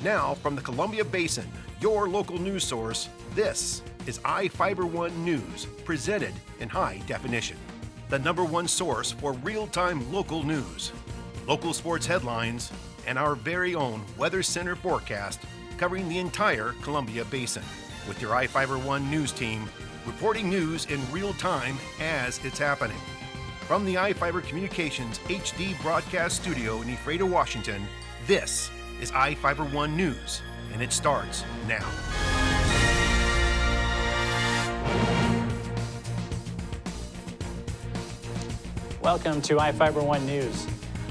Now, from the Columbia Basin, your local news source, this is iFIBER 1 News, presented in high definition. The #1 source for real-time local news, local sports headlines, and our very own Weather Center forecast covering the entire Columbia Basin. With your iFIBER 1 News team, reporting news in real time as it's happening. From the iFIBER Communications HD broadcast studio in Ephrata, Washington, this is iFIBER 1 News, and it starts now. Welcome to iFIBER 1 News.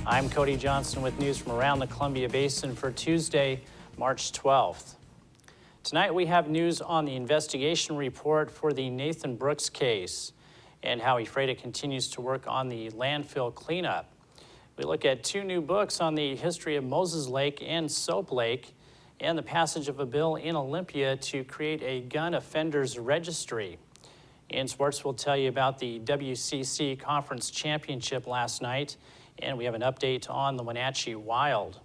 I'm Cody Johnson with news from around the Columbia Basin for Tuesday, March 12th. Tonight we have news on the investigation report for the Nathan Brooks case and how Ephrata continues to work on the landfill cleanup. We look at 2 new books on the history of Moses Lake and Soap Lake and the passage of a bill in Olympia to create a gun offenders registry. In sports, we'll tell you about the WCC Conference Championship last night, and we have an update on the Wenatchee Wild.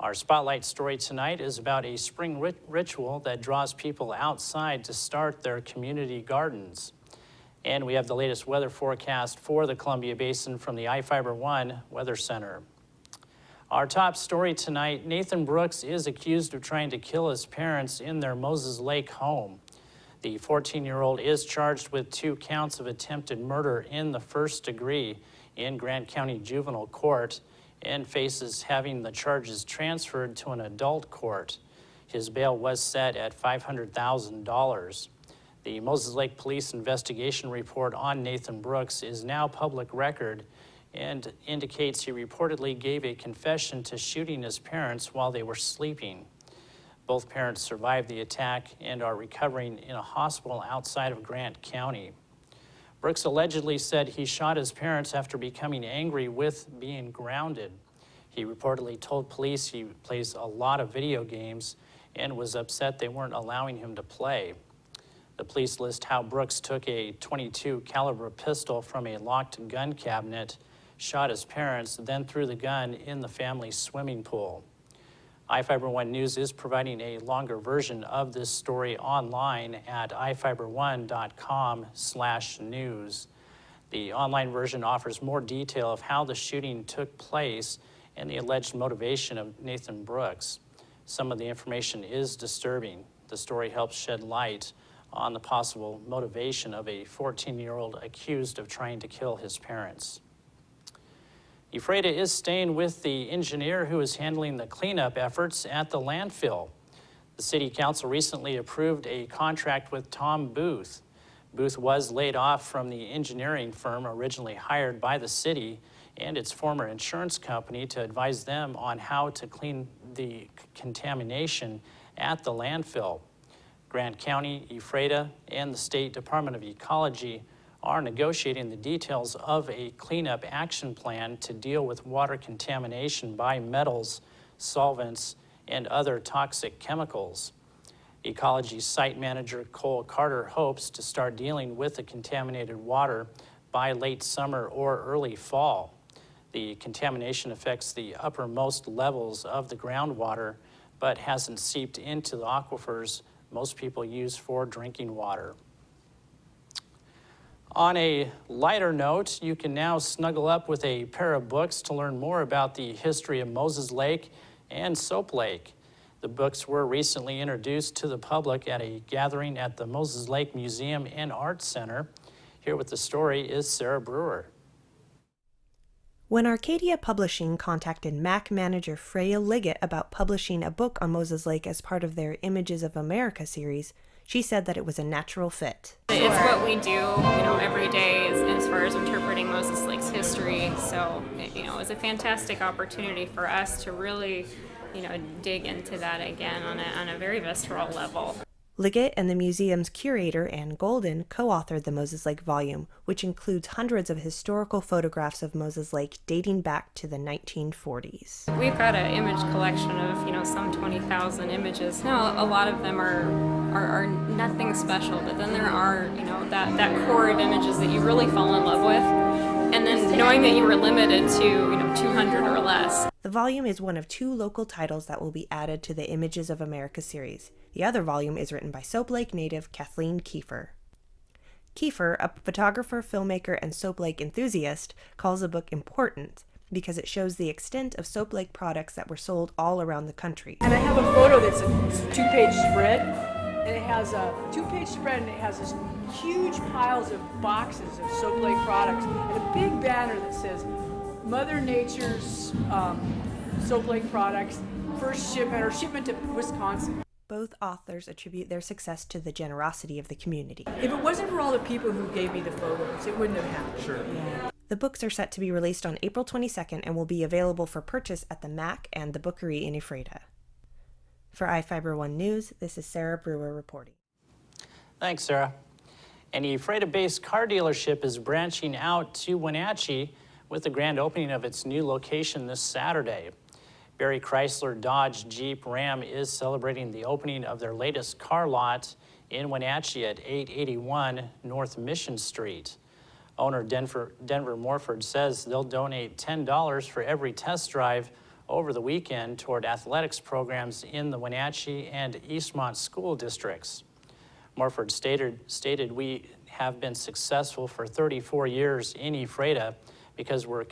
Our spotlight story tonight is about a spring ritual that draws people outside to start their community gardens. And we have the latest weather forecast for the Columbia Basin from the iFIBER 1 Weather Center. Our top story tonight, Nathan Brooks is accused of trying to kill his parents in their Moses Lake home. The 14-year-old is charged with 2 counts of attempted murder in the first degree in Grant County Juvenile Court and faces having the charges transferred to an adult court. His bail was set at $500,000. The Moses Lake Police investigation report on Nathan Brooks is now public record and indicates he reportedly gave a confession to shooting his parents while they were sleeping. Both parents survived the attack and are recovering in a hospital outside of Grant County. Brooks allegedly said he shot his parents after becoming angry with being grounded. He reportedly told police he plays a lot of video games and was upset they weren't allowing him to play. The police list how Brooks took a .22 caliber pistol from a locked gun cabinet, shot his parents, then threw the gun in the family's swimming pool. iFIBER 1 News is providing a longer version of this story online at ifiber1.com/news. The online version offers more detail of how the shooting took place and the alleged motivation of Nathan Brooks. Some of the information is disturbing. The story helps shed light on the possible motivation of a 14-year-old accused of trying to kill his parents. Ephrata is staying with the engineer who is handling the cleanup efforts at the landfill. The City Council recently approved a contract with Tom Booth. Booth was laid off from the engineering firm originally hired by the city and its former insurance company to advise them on how to clean the contamination at the landfill. Grant County, Ephrata, and the State Department of Ecology are negotiating the details of a cleanup action plan to deal with water contamination by metals, solvents, and other toxic chemicals. Ecology site manager Cole Carter hopes to start dealing with the contaminated water by late summer or early fall. The contamination affects the uppermost levels of the groundwater, but hasn't seeped into the aquifers most people use for drinking water. On a lighter note, you can now snuggle up with a pair of books to learn more about the history of Moses Lake and Soap Lake. The books were recently introduced to the public at a gathering at the Moses Lake Museum and Arts Center. Here with the story is Sarah Brewer. When Arcadia Publishing contacted Mac manager Freya Liggett about publishing a book on Moses Lake as part of their Images of America series, she said that it was a natural fit. It's what we do, every day as far as interpreting Moses Lake's history. So, it's a fantastic opportunity for us to really, dig into that again on a very visceral level. Liggett and the museum's curator, Ann Golden, co-authored the Moses Lake volume, which includes hundreds of historical photographs of Moses Lake dating back to the 1940s. We've got an image collection of, some 20,000 images. Now, a lot of them are nothing special, but then there are, that core of images that you really fall in love with. And then knowing that you were limited to, 200 or less. The volume is one of 2 local titles that will be added to the Images of America series. The other volume is written by Soap Lake native Kathleen Kiefer. Kiefer, a photographer, filmmaker, and Soap Lake enthusiast, calls the book important because it shows the extent of Soap Lake products that were sold all around the country. And I have a photo that's a 2-page spread, and it has a 2-page spread, and it has this huge piles of boxes of Soap Lake products, and a big banner that says, Mother Nature's Soap Lake products, first shipment, or shipment to Wisconsin. Both authors attribute their success to the generosity of the community. If it wasn't for all the people who gave me the photos, it wouldn't have happened. Sure. Yeah. The books are set to be released on April 22nd and will be available for purchase at the MAC and the Bookery in Ephrata. For iFIBER 1 News, this is Sarah Brewer reporting. Thanks, Sarah. An Ephrata-based car dealership is branching out to Wenatchee with the grand opening of its new location this Saturday. Barry Chrysler Dodge Jeep Ram is celebrating the opening of their latest car lot in Wenatchee at 881 North Mission Street. Owner Denver Morford says they'll donate $10 for every test drive over the weekend toward athletics programs in the Wenatchee and Eastmont school districts. Morford stated, "We have been successful for 34 years in Ephrata because we're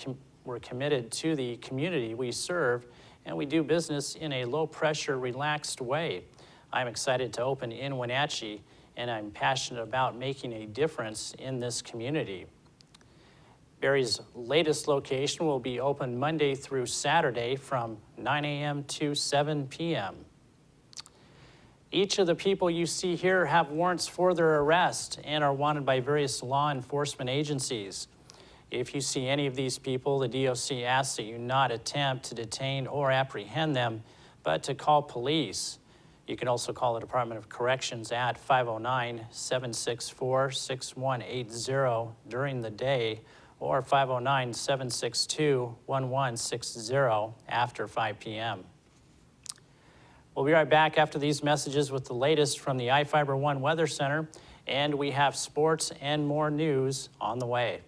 committed to the community we serve, and we do business in a low-pressure, relaxed way. I'm excited to open in Wenatchee, and I'm passionate about making a difference in this community." Barry's latest location will be open Monday through Saturday from 9 a.m. to 7 p.m. Each of the people you see here have warrants for their arrest and are wanted by various law enforcement agencies. If you see any of these people, the DOC asks that you not attempt to detain or apprehend them, but to call police. You can also call the Department of Corrections at 509-764-6180 during the day or 509-762-1160 after 5 p.m. We'll be right back after these messages with the latest from the iFIBER 1 Weather Center, and we have sports and more news on the way.